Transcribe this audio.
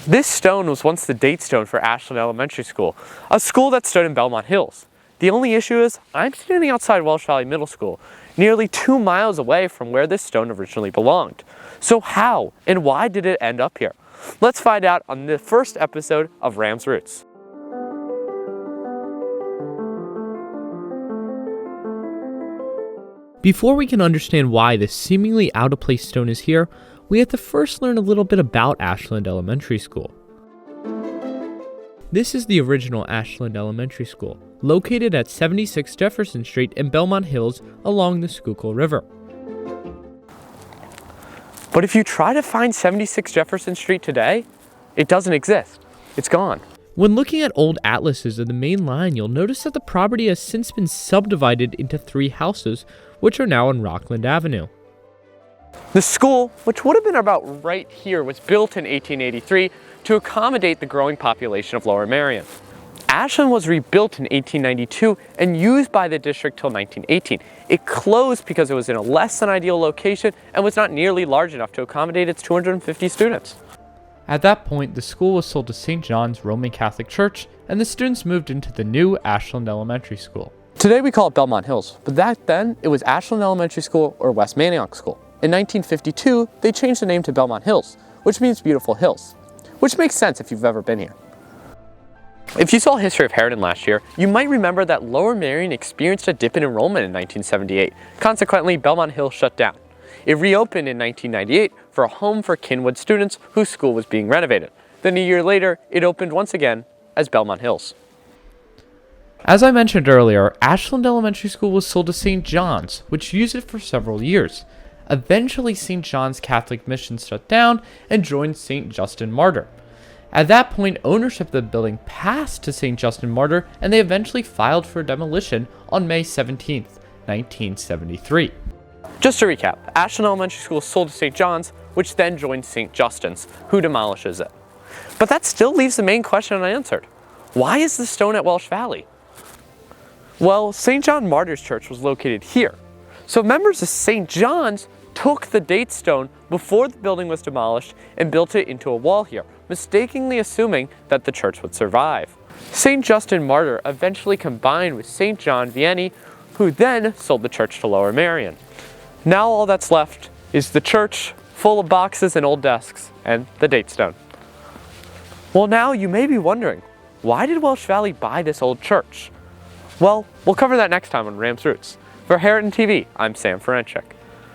This stone was once the date stone for Ashland Elementary School, a school that stood in Belmont Hills. The only issue is I'm standing outside Welsh Valley Middle School, nearly 2 miles away from where this stone originally belonged. So how and why did it end up here? Let's find out on the first episode of Ram's Roots. Before we can understand why this seemingly out-of-place stone is here, we have to first learn a little bit about Ashland Elementary School. This is the original Ashland Elementary School, located at 76 Jefferson Street in Belmont Hills along the Schuylkill River. But if you try to find 76 Jefferson Street today, it doesn't exist. It's gone. When looking at old atlases of the main line, you'll notice that the property has since been subdivided into 3 houses, which are now on Rockland Avenue. The school, which would have been about right here, was built in 1883 to accommodate the growing population of Lower Merion. Ashland was rebuilt in 1892 and used by the district till 1918. It closed because it was in a less than ideal location and was not nearly large enough to accommodate its 250 students. At that point, the school was sold to St. John's Roman Catholic Church, and the students moved into the new Ashland Elementary School. Today we call it Belmont Hills, but back then it was Ashland Elementary School or West Manioc School. In 1952, they changed the name to Belmont Hills, which means beautiful hills, which makes sense if you've ever been here. If you saw History of Harriton last year, you might remember that Lower Merion experienced a dip in enrollment in 1978. Consequently, Belmont Hills shut down. It reopened in 1998 for a home for Kinwood students whose school was being renovated. Then a year later, it opened once again as Belmont Hills. As I mentioned earlier, Ashland Elementary School was sold to St. John's, which used it for several years. Eventually, St. John's Catholic Mission shut down and joined St. Justin Martyr. At that point, ownership of the building passed to St. Justin Martyr, and they eventually filed for demolition on May 17, 1973. Just to recap, Ashland Elementary School sold to St. John's, which then joined St. Justin's, who demolishes it. But that still leaves the main question unanswered. Why is the stone at Welsh Valley? Well, St. John Martyr's Church was located here. So members of St. John's took the date stone before the building was demolished and built it into a wall here, mistakenly assuming that the church would survive. St. Justin Martyr eventually combined with St. John Vianney, who then sold the church to Lower Merion. Now all that's left is the church full of boxes and old desks and the date stone. Well, now you may be wondering, why did Welsh Valley buy this old church? Well, we'll cover that next time on Ram's Roots. For HarritonTV, I'm Sam Ferenchik.